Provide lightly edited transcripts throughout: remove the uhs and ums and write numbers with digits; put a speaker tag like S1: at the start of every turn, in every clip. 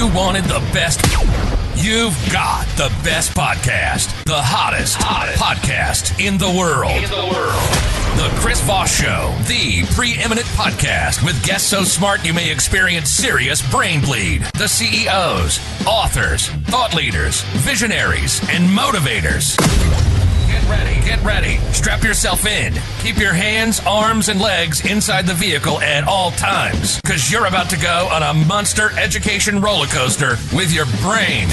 S1: you wanted the best, you've got the best podcast, the hottest podcast in the world. The Chris Voss Show, the preeminent podcast with guests so smart you may experience serious brain bleed. The CEOs, authors, thought leaders, visionaries, and motivators. Get ready. Strap yourself in. Keep your hands, arms, and legs inside the vehicle at all times, because you're about to go on a monster education roller coaster with your brain.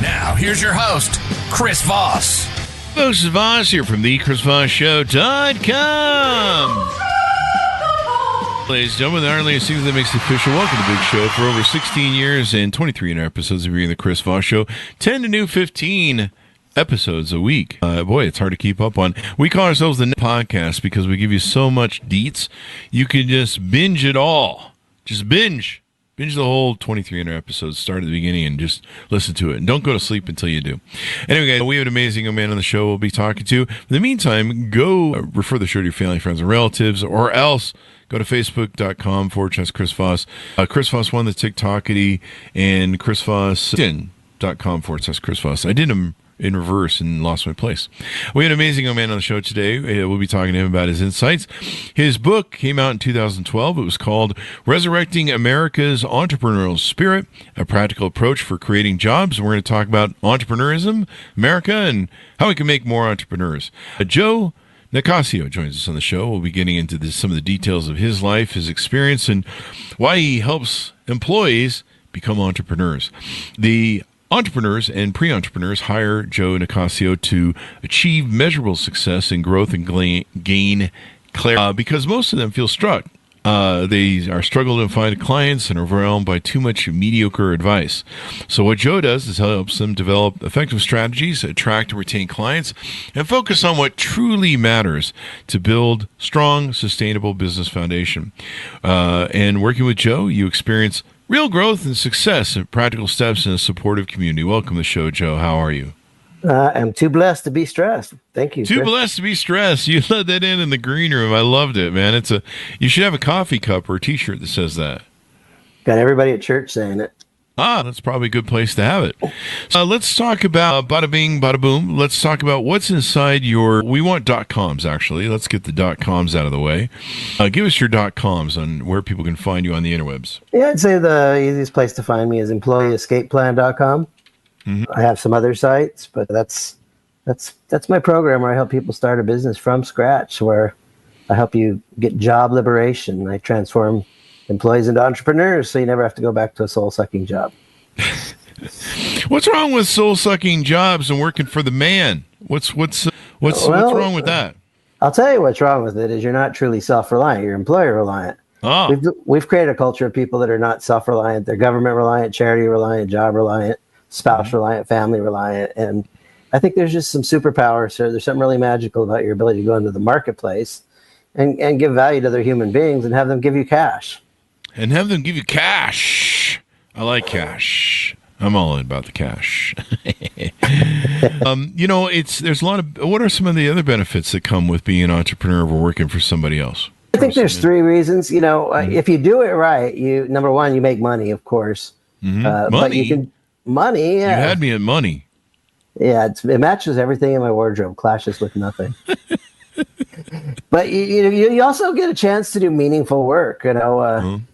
S1: Now, here's your host, Chris Voss.
S2: This is Voss here from thechrisvossshow.com. Ladies and gentlemen, the only thing that makes it official. Welcome to the big show. For over 16 years and 23 episodes of the Chris Voss Show, 10 to new 15 episodes a week. Boy, it's hard to keep up on. We call ourselves the podcast because we give you so much deets. You can just binge it all. Just binge the whole 23 episodes. Start at the beginning and just listen to it. And don't go to sleep until you do. Anyway, guys, we have an amazing young man on the show we'll be talking to. In the meantime, go refer the show to your family, friends, and relatives, or else go to facebook.com/Chris Voss. Chris Voss won the TikTokity, and chrisvoss.com/Chris Voss. I did them in reverse and lost my place. We had an amazing young man on the show today. We'll be talking to him about his insights. His book came out in 2012. It was called Resurrecting America's Entrepreneurial Spirit, a practical approach for creating jobs. We're going to talk about entrepreneurism, America, and how we can make more entrepreneurs. Joe Nicassio joins us on the show. We'll be getting into some of the details of his life, his experience, and why he helps employees become entrepreneurs. The entrepreneurs and pre-entrepreneurs hire Joe Nicassio to achieve measurable success in growth and gain clarity because most of them feel stuck. They are struggling to find clients and are overwhelmed by too much mediocre advice. So what Joe does is helps them develop effective strategies, attract and retain clients, and focus on what truly matters to build strong, sustainable business foundation. And working with Joe, you experience real growth and success and practical steps in a supportive community. Welcome to the show, Joe. How are you?
S3: I'm too blessed to be stressed. Thank you.
S2: Too blessed to be stressed. You let that in the green room. I loved it, man. You should have a coffee cup or a T-shirt that says that.
S3: Got everybody at church saying it.
S2: That's probably a good place to have it. Let's talk about bada bing, bada boom. Let's talk about what's inside we want .coms, actually. Let's get the .coms out of the way. Give us your .coms on where people can find you on the interwebs.
S3: Yeah, I'd say the easiest place to find me is employeeescapeplan.com. Mm-hmm. I have some other sites, but that's my program where I help people start a business from scratch, where I help you get job liberation. I transform employees into entrepreneurs, so you never have to go back to a soul-sucking job.
S2: What's wrong with soul-sucking jobs and working for the man? What's wrong with that?
S3: I'll tell you what's wrong with it is you're not truly self-reliant. You're employer-reliant.
S2: Oh.
S3: We've created a culture of people that are not self-reliant. They're government-reliant, charity-reliant, job-reliant, spouse-reliant, family-reliant. And I think there's just some superpowers here. There's something really magical about your ability to go into the marketplace and give value to other human beings and have them give you cash.
S2: And have them give you cash. I like cash. I'm all in about the cash. There's a lot of. What are some of the other benefits that come with being an entrepreneur or working for somebody else?
S3: I think there's three reasons. If you do it right, number one, you make money, of course.
S2: Mm-hmm.
S3: Money. But you can money. Yeah.
S2: You had me at money.
S3: Yeah, it matches everything in my wardrobe. Clashes with nothing. But you also get a chance to do meaningful work. Mm-hmm.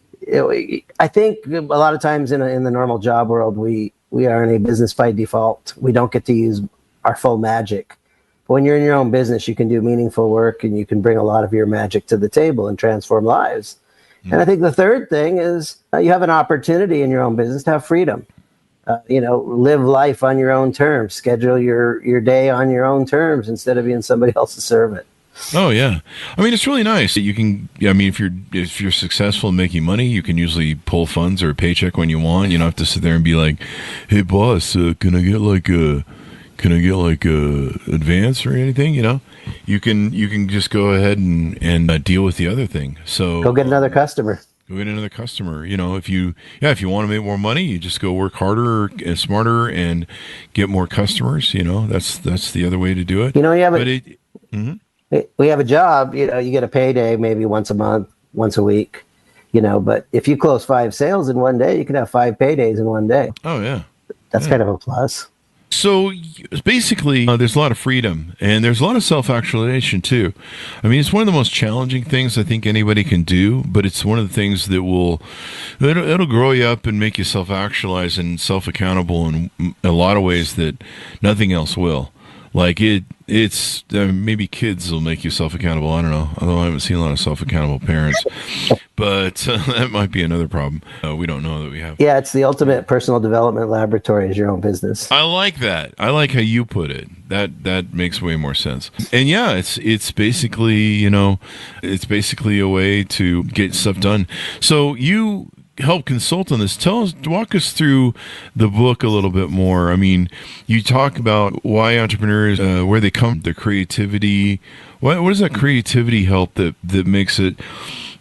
S3: I think a lot of times in the normal job world, we are in a business by default. We don't get to use our full magic. But when you're in your own business, you can do meaningful work and you can bring a lot of your magic to the table and transform lives. Mm-hmm. And I think the third thing is you have an opportunity in your own business to have freedom. Live life on your own terms. Schedule your day on your own terms instead of being somebody else's servant.
S2: Oh yeah, I mean it's really nice that you can. I mean, if you're successful in making money, you can usually pull funds or a paycheck when you want. You don't have to sit there and be like, "Hey boss, can I get like a advance or anything?" You can just go ahead and deal with the other thing. So
S3: go get another customer.
S2: If you want to make more money, you just go work harder and smarter and get more customers. That's the other way to do it.
S3: We have a job, you get a payday maybe once a month, once a week. but if you close 5 sales in one day, you can have 5 paydays in one day.
S2: Oh, yeah.
S3: That's kind of a plus.
S2: So basically, there's a lot of freedom, and there's a lot of self-actualization too. I mean, it's one of the most challenging things I think anybody can do, but it's one of the things that it'll grow you up and make you self-actualize and self-accountable in a lot of ways that nothing else will. Like it's maybe kids will make you self-accountable. I don't know. Although I haven't seen a lot of self-accountable parents, but that might be another problem. We don't know that we have.
S3: Yeah, it's the ultimate personal development laboratory is your own business.
S2: I like that. I like how you put it. That makes way more sense. And yeah, it's basically it's basically a way to get stuff done. So you help consult on this. Walk us through the book a little bit more. I mean, you talk about why entrepreneurs, where they come, their creativity. What does that creativity help that makes it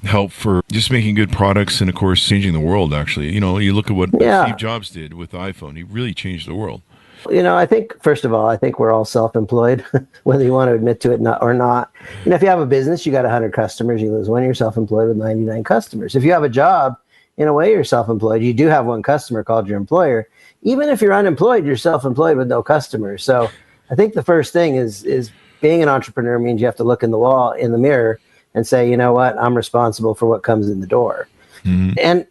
S2: help for just making good products and, of course, changing the world, actually? You look at what Steve Jobs did with the iPhone. He really changed the world.
S3: I think, first of all, we're all self-employed, whether you want to admit to it or not. If you have a business, you got 100 customers, you lose one, you're self-employed with 99 customers. If you have a job, in a way, you're self-employed. You do have one customer called your employer. Even if you're unemployed, you're self-employed with no customers. So I think the first thing is being an entrepreneur means you have to look in the mirror and say, you know what, I'm responsible for what comes in the door. Mm-hmm. And,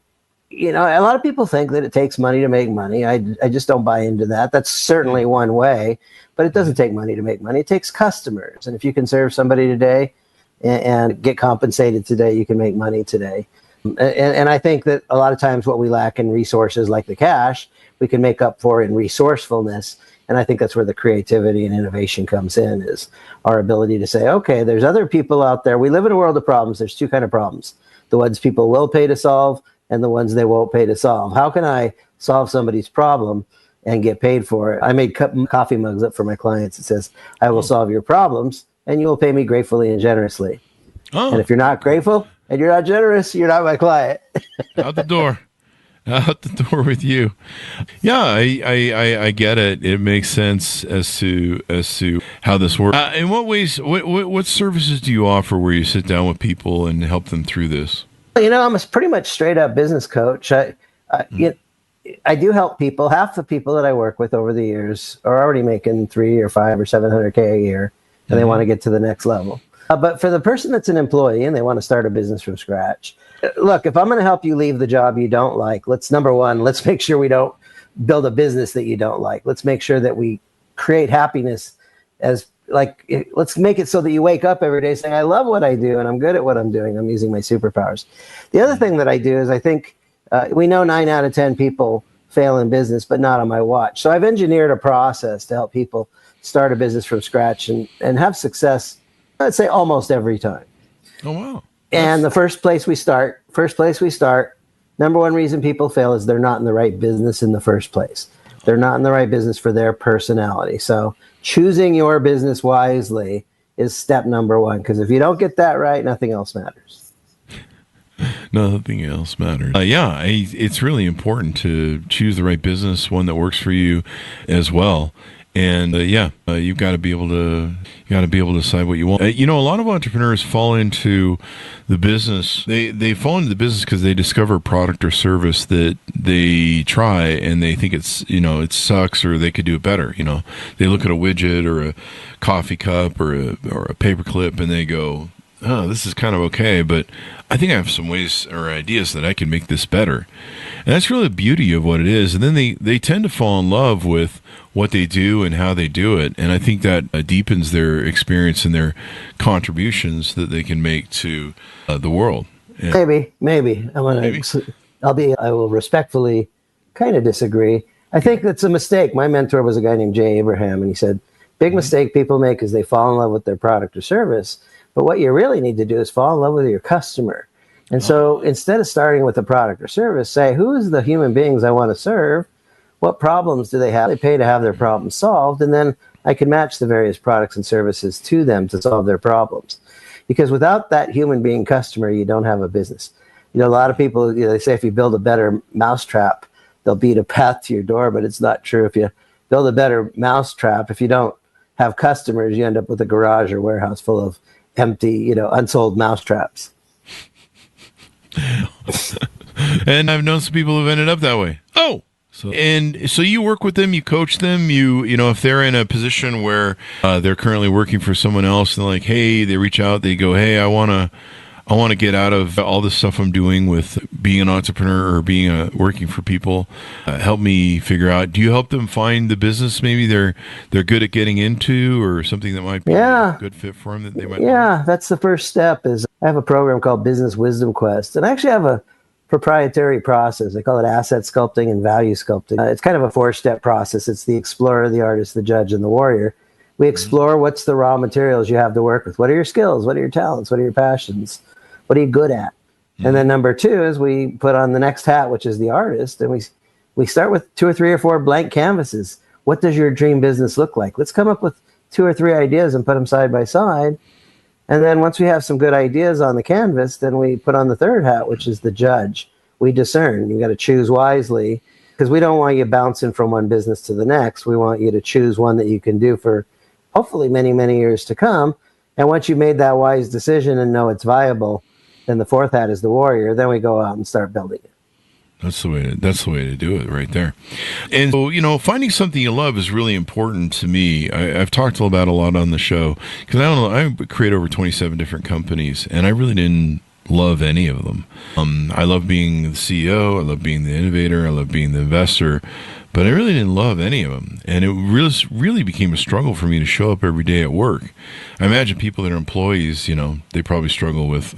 S3: a lot of people think that it takes money to make money. I just don't buy into that. That's certainly one way, but it doesn't take money to make money. It takes customers. And if you can serve somebody today and get compensated today, you can make money today. And I think that a lot of times what we lack in resources like the cash, we can make up for in resourcefulness. And I think that's where the creativity and innovation comes in, is our ability to say, okay, there's other people out there. We live in a world of problems. There's 2 kinds of problems: the ones people will pay to solve and the ones they won't pay to solve. How can I solve somebody's problem and get paid for it? I made coffee mugs up for my clients. It says, I will solve your problems and you will pay me gratefully and generously. Oh. And if you're not grateful and you're not generous, you're not my client.
S2: Out the door with you. Yeah, I get it. It makes sense as to how this works. In what ways, what services do you offer where you sit down with people and help them through this?
S3: I'm a pretty much straight up business coach. I do help people. Half the people that I work with over the years are already making 3 or 5 or $700K a year, and they want to get to the next level. But for the person that's an employee and they want to start a business from scratch, look, if I'm going to help you leave the job you don't like, let's make sure we don't build a business that you don't like. Let's make sure that we create happiness let's make it so that you wake up every day saying, I love what I do and I'm good at what I'm doing. I'm using my superpowers. The other thing that I do is I think we know 9 out of 10 people fail in business, but not on my watch. So I've engineered a process to help people start a business from scratch and have success, I'd say almost every time.
S2: Oh, wow.
S3: And the first place we start, number one reason people fail is they're not in the right business in the first place. They're not in the right business for their personality. So choosing your business wisely is step number 1, because if you don't get that right, nothing else matters.
S2: Nothing else matters. It's really important to choose the right business, one that works for you as well. And you've got to be able to decide what you want. A lot of entrepreneurs fall into the business. They fall into the business because they discover a product or service that they try and they think it's it sucks or they could do it better. They look at a widget or a coffee cup or a paper clip and they go, oh, this is kind of okay, but I think I have some ways or ideas that I can make this better. And that's really the beauty of what it is. And then they tend to fall in love with what they do and how they do it. And I think that deepens their experience and their contributions that they can make to the world. And
S3: maybe. I will respectfully kind of disagree. I think that's a mistake. My mentor was a guy named Jay Abraham, and he said, big mistake people make is they fall in love with their product or service. But what you really need to do is fall in love with your customer. And so instead of starting with a product or service, say, who is the human beings I want to serve? What problems do they have? They pay to have their problems solved. And then I can match the various products and services to them to solve their problems. Because without that human being customer, you don't have a business. A lot of people, they say if you build a better mousetrap, they'll beat a path to your door, but it's not true. If you build a better mousetrap, if you don't have customers, you end up with a garage or warehouse full of empty, unsold mousetraps.
S2: And I've known some people who've ended up that way. Oh, so you work with them, you coach them, you know, if they're in a position where they're currently working for someone else, and like, hey, they reach out, they go, hey, I want to get out of all this stuff I'm doing with being an entrepreneur or being working for people. Help me figure out. Do you help them find the business maybe they're good at getting into, or something that might be a good fit for them that they might?
S3: Yeah, that's the first step. Is I have a program called Business Wisdom Quest, and I actually have a proprietary process. They call it asset sculpting and value sculpting. It's kind of a 4-step process. It's the explorer, the artist, the judge, and the warrior. We explore what's the raw materials you have to work with. What are your skills? What are your talents? What are your passions? What are you good at? And then number 2 is we put on the next hat, which is the artist, and we start with 2 or 3 or 4 blank canvases. What does your dream business look like? Let's come up with 2 or 3 ideas and put them side by side. And then once we have some good ideas on the canvas, then we put on the third hat, which is the judge. We discern. You got to choose wisely, because we don't want you bouncing from one business to the next. We want you to choose one that you can do for hopefully many, many years to come. And once you made that wise decision and know it's viable, then the fourth hat is the warrior. Then we go out and start building it.
S2: That's the way to do it right there. And so, you know, finding something you love is really important to me. I've talked about a lot on the show, because I create over 27 different companies, and I really didn't love any of them. I love being the CEO. I love being the innovator. I love being the investor. But I really didn't love any of them. And it really became a struggle for me to show up every day at work. I imagine people that are employees, you know, they probably struggle with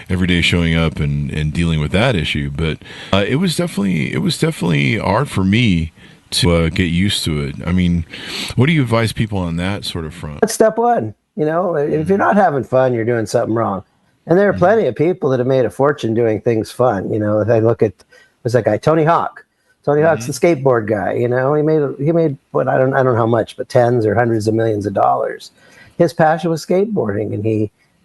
S2: every day showing up and dealing with that issue. But it was definitely hard for me to get used to it. I mean, what do you advise people on that sort of front?
S3: That's step 1. You know, if you're not having fun, you're doing something wrong. And there are plenty of people that have made a fortune doing things fun. You know, if I look at, what's that guy, Tony Hawk. Tony Hawk's the skateboard guy. You know, he made what, I don't know how much, but tens or hundreds of millions of dollars. His passion was skateboarding, and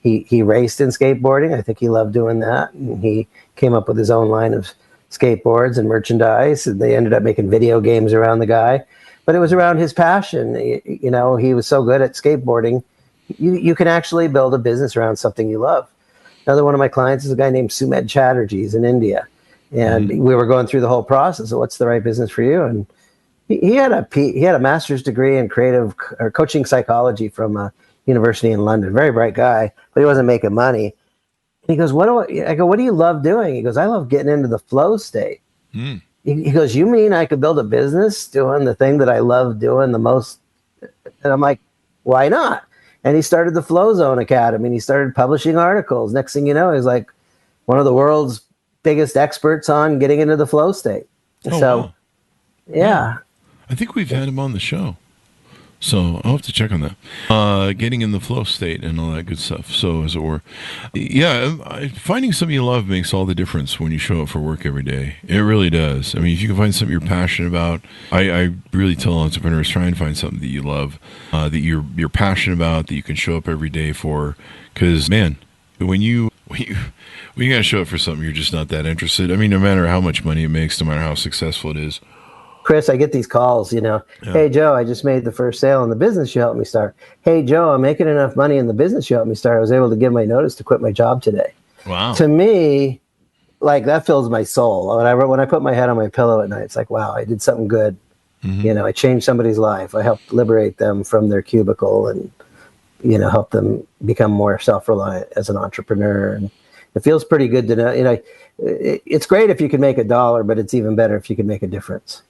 S3: he raced in skateboarding. I think he loved doing that, and he came up with his own line of skateboards and merchandise, and they ended up making video games around the guy. But it was around his passion. You know, he was so good at skateboarding. You can actually build a business around something you love. Another one of my clients is a guy named Sumed Chatterjee. He's in India. And we were going through the whole process of what's the right business for you. And he had a master's degree in creative or coaching psychology from a university in London. Very bright guy, but he wasn't making money. And he goes, I go, what do you love doing? He goes, I love getting into the flow state. He goes, you mean I could build a business doing the thing that I love doing the most? And I'm like, why not? And he started the Flow Zone Academy, and he started publishing articles. Next thing you know, he's like one of the world's biggest experts on getting into the flow state.
S2: Wow.
S3: Yeah.
S2: I think we've had him on the show, so I'll have to check on that. Getting in the flow state and all that good stuff. So, as it were, yeah, finding something you love makes all the difference when you show up for work every day. It really does. I mean, if you can find something you're passionate about, I really tell entrepreneurs, try and find something that you love, that you're passionate about, that you can show up every day for. Because, man, when you got to show up for something you're just not that interested. I mean, no matter how much money it makes, no matter how successful it is.
S3: Chris, I get these calls, you know. Yeah. Hey, Joe, I just made the first sale in the business you helped me start. Hey, Joe, I'm making enough money in the business you helped me start. I was able to give my notice to quit my job today.
S2: Wow.
S3: To me, like, that fills my soul. When I put my head on my pillow at night, it's like, wow, I did something good. You know, I changed somebody's life. I helped liberate them from their cubicle and, you know, help them become more self-reliant as an entrepreneur. And it feels pretty good to know, you know, it's great if you can make $1, but it's even better if you can make a difference.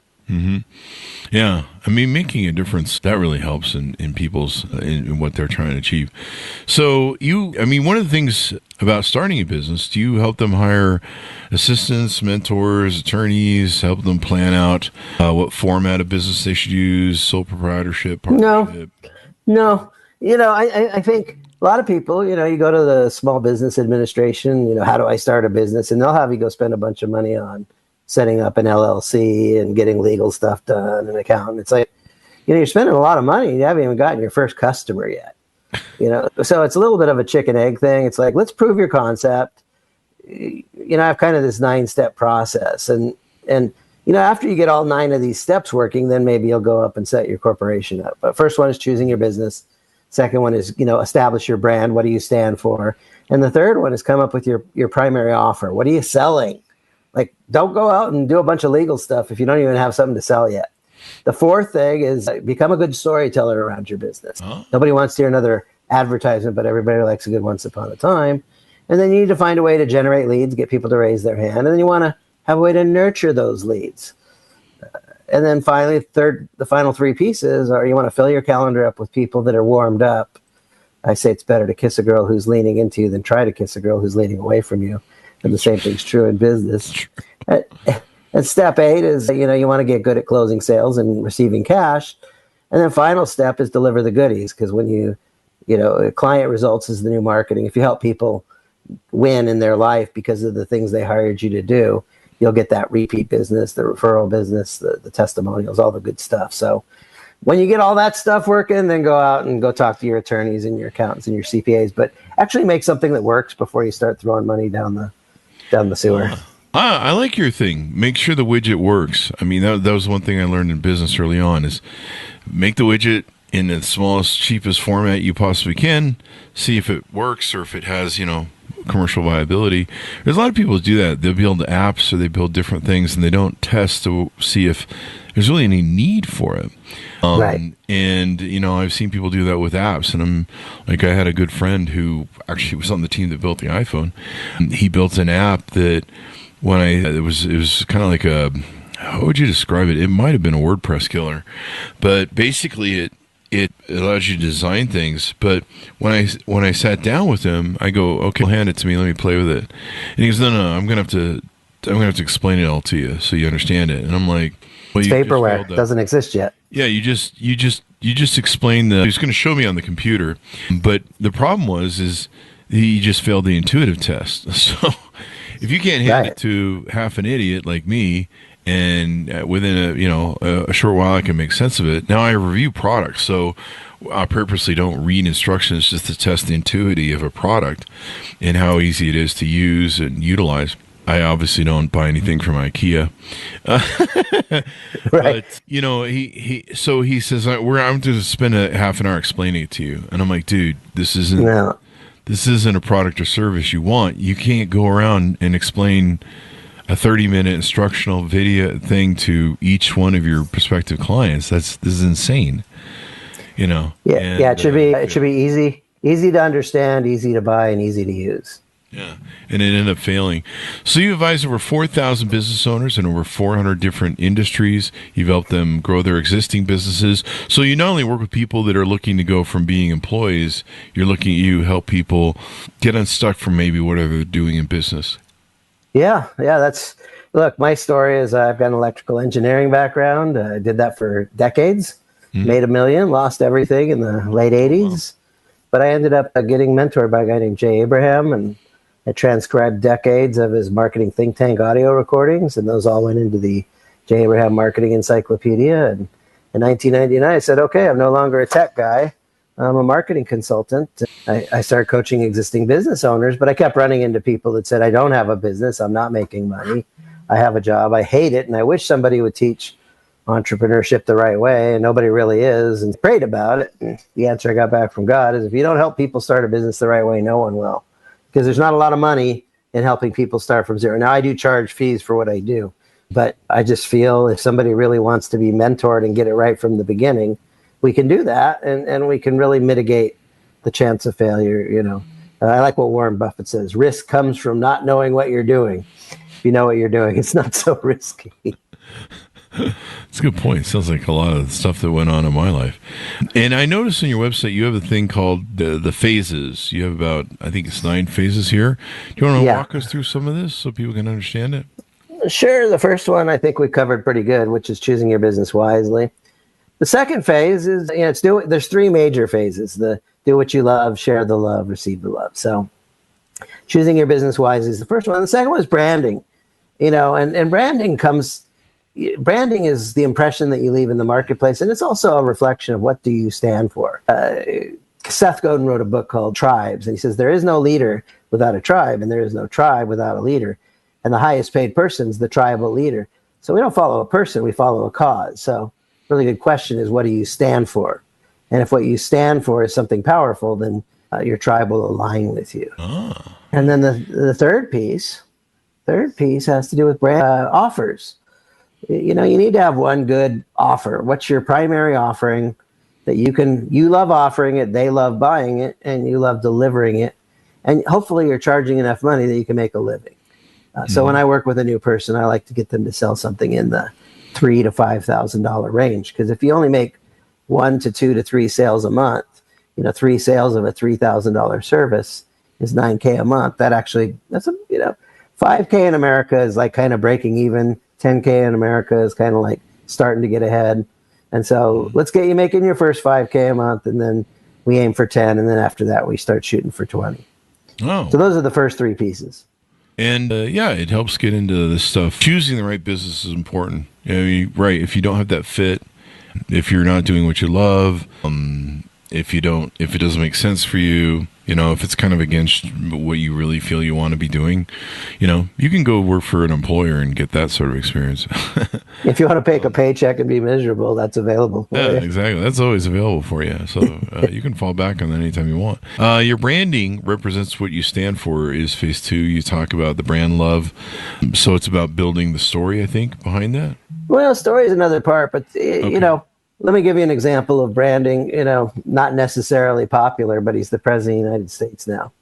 S2: Yeah. I mean, making a difference, that really helps in people's, in what they're trying to achieve. So one of the things about starting a business, do you help them hire assistants, mentors, attorneys, help them plan out what format of business they should use, sole proprietorship, partnership?
S3: No. You know, I think a lot of people, you know, you go to the Small Business Administration, you know, how do I start a business? And they'll have you go spend a bunch of money on setting up an LLC and getting legal stuff done, an accountant. It's like, you know, you're spending a lot of money. You haven't even gotten your first customer yet. You know, so it's a little bit of a chicken egg thing. It's like, let's prove your concept. You know, I have kind of this 9-step process. And you know, after you get all 9 of these steps working, then maybe you'll go up and set your corporation up. But first one is choosing your business. Second one is, you know, establish your brand. What do you stand for? And the third one is come up with your primary offer. What are you selling? Like, don't go out and do a bunch of legal stuff if you don't even have something to sell yet. The fourth thing is become a good storyteller around your business. Nobody wants to hear another advertisement, but everybody likes a good once upon a time. And then you need to find a way to generate leads, get people to raise their hand. And then you want to have a way to nurture those leads. And then finally, the final three pieces are you want to fill your calendar up with people that are warmed up. I say it's better to kiss a girl who's leaning into you than try to kiss a girl who's leaning away from you. And the same thing's true in business. And step 8 is, you want to get good at closing sales and receiving cash. And then final step is deliver the goodies. Because when client results is the new marketing. If you help people win in their life because of the things they hired you to do, you'll get that repeat business, the referral business, the testimonials, all the good stuff. So when you get all that stuff working, then go out and go talk to your attorneys and your accountants and your CPAs. But actually make something that works before you start throwing money down the sewer.
S2: I like your thing. Make sure the widget works. I mean, that was one thing I learned in business early on is make the widget in the smallest, cheapest format you possibly can. See if it works or if it has, commercial viability. There's a lot of people who do that. They'll build apps or they build different things and they don't test to see if there's really any need for it.
S3: Right.
S2: And, I've seen people do that with apps. And I had a good friend who actually was on the team that built the iPhone. He built an app that it was kind of like how would you describe it? It might have been a WordPress killer, but basically it allows you to design things. But when I sat down with him, I go, okay, hand it to me. Let me play with it. And he goes, no, I'm going to have to explain it all to you so you understand it. And I'm like, well,
S3: it's vaporware. It doesn't exist yet.
S2: Yeah. You just explained he was going to show me on the computer. But the problem is he just failed the intuitive test. So if you can't hand it to half an idiot like me, and within a short while I can make sense of it. Now I review products, so I purposely don't read instructions just to test the intuitivity of a product and how easy it is to use and utilize. I obviously don't buy anything from IKEA.
S3: Right.
S2: But, he says, I'm going to spend a half an hour explaining it to you. And I'm like, dude, this isn't a product or service you want. You can't go around and explain a 30-minute instructional video thing to each one of your prospective clients. This is insane. Yeah,
S3: it should be easy to understand, easy to buy, and easy to use.
S2: Yeah, and it ended up failing. So you advise over 4,000 business owners in over 400 different industries. You've helped them grow their existing businesses. So you not only work with people that are looking to go from being employees, you help people get unstuck from maybe whatever they're doing in business. Yeah,
S3: look, my story is I've got an electrical engineering background. I did that for decades, made $1 million, lost everything in the late 80s. But I ended up getting mentored by a guy named Jay Abraham, and I transcribed decades of his marketing think tank audio recordings, and those all went into the Jay Abraham Marketing Encyclopedia. And in 1999, I said, okay, I'm no longer a tech guy. I'm a marketing consultant. I started coaching existing business owners, but I kept running into people that said, I don't have a business. I'm not making money. I have a job. I hate it. And I wish somebody would teach entrepreneurship the right way. And nobody really is. And prayed about it. And the answer I got back from God is if you don't help people start a business the right way, no one will. Because there's not a lot of money in helping people start from zero. Now, I do charge fees for what I do. But I just feel if somebody really wants to be mentored and get it right from the beginning, we can do that, and we can really mitigate the chance of failure. I like what Warren Buffett says: risk comes from not knowing what you're doing. If you know what you're doing, it's not so risky.
S2: That's a good point. Sounds like a lot of the stuff that went on in my life. And I noticed on your website you have a thing called the phases. You have about, I think it's 9 phases here. Do you want to walk us through some of this so people can understand it?
S3: Sure. The first one I think we covered pretty good, which is choosing your business wisely. The second phase is, there's 3 major phases: the do what you love, share the love, receive the love. So choosing your business wisely is the first one. The second one is branding, and branding is the impression that you leave in the marketplace. And it's also a reflection of what do you stand for. Seth Godin wrote a book called Tribes, and he says, there is no leader without a tribe, and there is no tribe without a leader. And the highest paid person is the tribal leader. So we don't follow a person, we follow a cause. So really good question is, what do you stand for? And if what you stand for is something powerful, then your tribe will align with you.
S2: Ah.
S3: And then the third piece has to do with brand offers. You need to have one good offer. What's your primary offering that you love offering it, they love buying it, and you love delivering it. And hopefully you're charging enough money that you can make a living. So when I work with a new person, I like to get them to sell something in the $3,000 to $5,000 range. Because if you only make 1 to 2 to 3 sales a month, 3 sales of a $3,000 service is $9,000 a month. That's $5,000 in America is like kind of breaking even. $10,000 in America is kind of like starting to get ahead. And so let's get you making your first $5,000 a month, and then we aim for 10, and then after that we start shooting for 20.
S2: Oh.
S3: So those are the first 3 pieces.
S2: And it helps get into this stuff. Choosing the right business is important. Right. If you don't have that fit, if you're not doing what you love, if it doesn't make sense for you, if it's kind of against what you really feel you want to be doing, you can go work for an employer and get that sort of experience.
S3: If you want to take a paycheck and be miserable, that's available for you.
S2: Exactly. That's always available for you. So you can fall back on that anytime you want. Your branding represents what you stand for is phase 2. You talk about the brand love. So it's about building the story, I think, behind that.
S3: Well, story is another part, but, let me give you an example of branding, not necessarily popular, but he's the president of the United States now.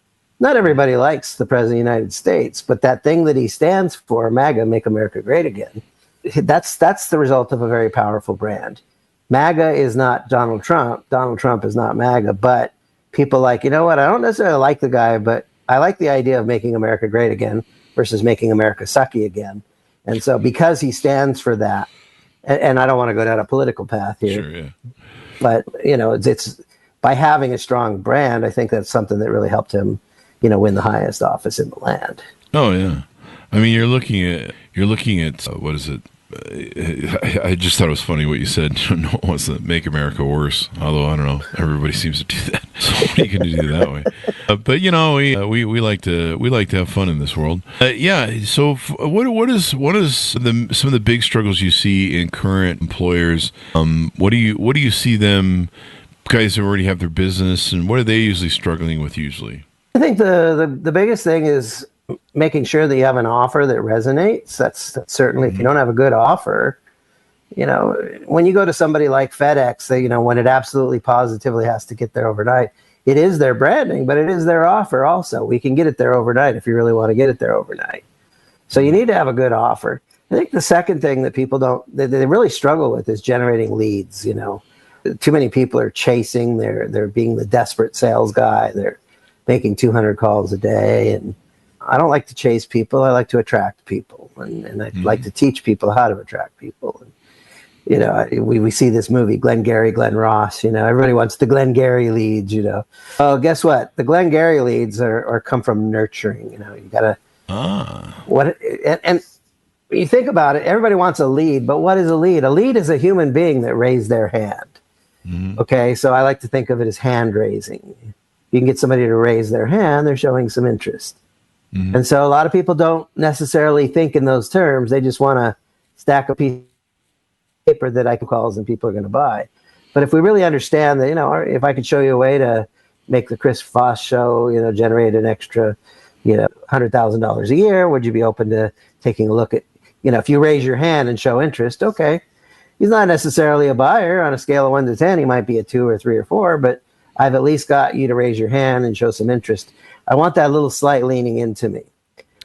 S3: Not everybody likes the president of the United States, but that thing that he stands for, MAGA, Make America Great Again, that's the result of a very powerful brand. MAGA is not Donald Trump. Donald Trump is not MAGA, but people like, I don't necessarily like the guy, but I like the idea of making America great again versus making America sucky again. And so because he stands for that, and I don't want to go down a political path here.
S2: Sure, yeah.
S3: But, it's by having a strong brand, I think that's something that really helped him, win the highest office in the land.
S2: Oh, yeah. I mean, you're looking at what is it? I just thought it was funny what you said. No one wants to make America worse. Although I don't know, everybody seems to do that. So what are you going to do that way? But we like to have fun in this world. So what is some of the big struggles you see in current employers? What do you see them guys who already have their business, and what are they usually struggling with usually?
S3: I think the biggest thing is making sure that you have an offer that resonates. That's certainly, if you don't have a good offer, when you go to somebody like FedEx, when it absolutely positively has to get there overnight, it is their branding, but it is their offer also. We can get it there overnight if you really want to get it there overnight. So you need to have a good offer. I think the second thing that people they really struggle with is generating leads. Too many people are chasing, they're being the desperate sales guy. They're making 200 calls a day, and I don't like to chase people. I like to attract people, and I like to teach people how to attract people. And, we see this movie, Glengarry Glen Ross. Everybody wants the Glengarry leads. Oh, guess what? The Glengarry leads are come from nurturing. You gotta and when you think about it, everybody wants a lead, but what is a lead? A lead is a human being that raised their hand. Mm-hmm. Okay, so I like to think of it as hand raising. You can get somebody to raise their hand; they're showing some interest. Mm-hmm. And so a lot of people don't necessarily think in those terms. They just want to stack a piece of paper that I can calls and people are going to buy. But if we really understand that, if I could show you a way to make the Chris Voss show, generate an extra, $100,000 a year, would you be open to taking a look at, if you raise your hand and show interest, okay. He's not necessarily a buyer. On a scale of 1 to 10, he might be a 2 or 3 or 4, but I've at least got you to raise your hand and show some interest. I want that little slight leaning into me.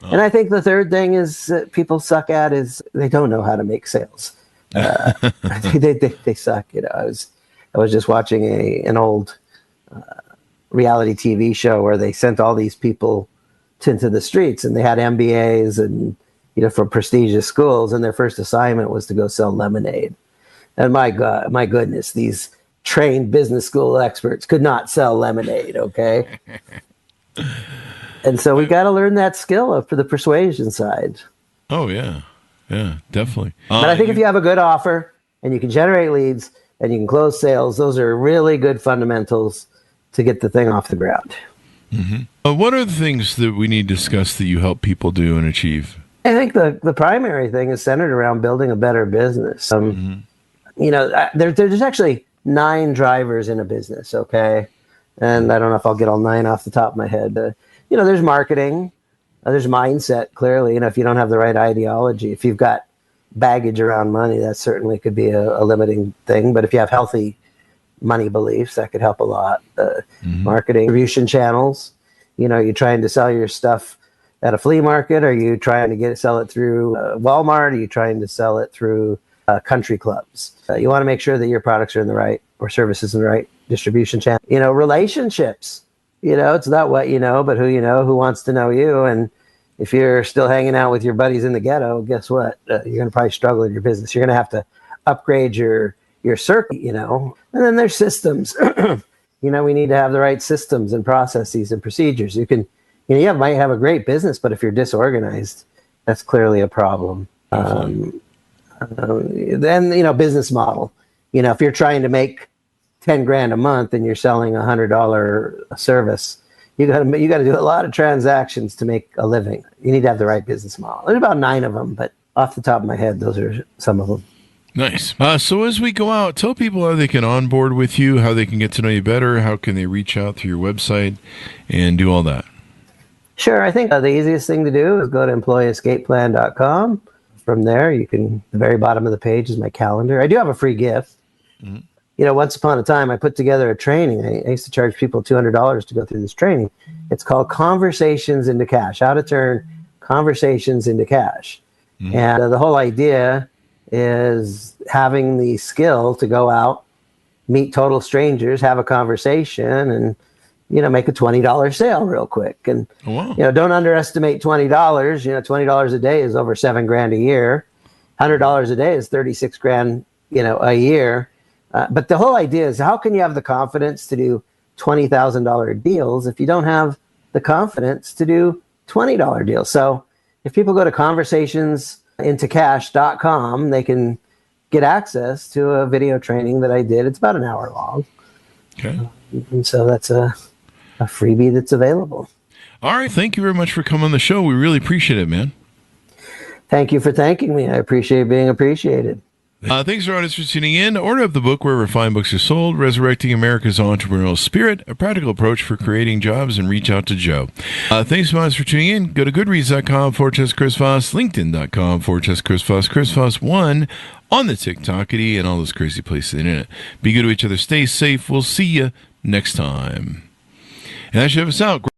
S3: Oh. And I think the third thing is that people suck at is they don't know how to make sales. They suck. I was just watching an old reality TV show where they sent all these people into the streets, and they had MBAs and from prestigious schools, and their first assignment was to go sell lemonade. And my goodness, these trained business school experts could not sell lemonade. Okay. And so we got to learn that skill for the persuasion side.
S2: Oh, yeah. Yeah, definitely.
S3: But I think if you have a good offer and you can generate leads and you can close sales, those are really good fundamentals to get the thing off the ground.
S2: Mm-hmm. What are the things that we need to discuss that you help people do and achieve?
S3: I think the primary thing is centered around building a better business. There's actually 9 drivers in a business, okay? And I don't know if I'll get all 9 off the top of my head. There's marketing, there's mindset. Clearly, if you don't have the right ideology, if you've got baggage around money, that certainly could be a limiting thing. But if you have healthy money beliefs, that could help a lot. Marketing, distribution channels. You're trying to sell your stuff at a flea market? Are you trying to sell it through Walmart? Are you trying to sell it through country clubs? You want to make sure that your products are in the right, or services in the right distribution channel. Relationships. It's not what you know, but who you know, who wants to know you. And if you're still hanging out with your buddies in the ghetto, guess what? You're going to probably struggle in your business. You're going to have to upgrade your circuit, And then there's systems. We need to have the right systems and processes and procedures. You might have a great business, but if you're disorganized, that's clearly a problem. Then, business model. If you're trying to make 10 grand a month and you're selling $100 service, you got to do a lot of transactions to make a living. You need to have the right business model. There's about 9 of them, but off the top of my head, those are some of them.
S2: Nice. So as we go out, tell people how they can onboard with you, how they can get to know you better, how can they reach out through your website and do all that.
S3: Sure. I think the easiest thing to do is go to employeeescapeplan.com. From there, the very bottom of the page is my calendar. I do have a free gift. Mm-hmm. Once upon a time, I put together a training. I used to charge people $200 to go through this training. It's called Conversations into Cash, how to turn conversations into cash. Mm-hmm. And the whole idea is having the skill to go out, meet total strangers, have a conversation, and make a $20 sale real quick. And don't underestimate $20. $20 a day is over $7 grand a year. $100 a day is 36 grand, a year. But the whole idea is, how can you have the confidence to do $20,000 deals if you don't have the confidence to do $20 deals? So if people go to conversationsintocash.com, they can get access to a video training that I did. It's about an hour long.
S2: Okay.
S3: And so that's a freebie that's available.
S2: All right. Thank you very much for coming on the show. We really appreciate it, man.
S3: Thank you for thanking me. I appreciate being appreciated.
S2: Thanks for audience for tuning in. Order up the book wherever fine books are sold, Resurrecting America's Entrepreneurial Spirit, a practical approach for creating jobs, and reach out to Joe. Thanks so much for tuning in. Go to goodreads.com/Chris Voss, LinkedIn.com/Chris Voss, Chris Voss1 on the TikTokity and all those crazy places in it. Be good to each other. Stay safe. We'll see you next time. And that should have us out.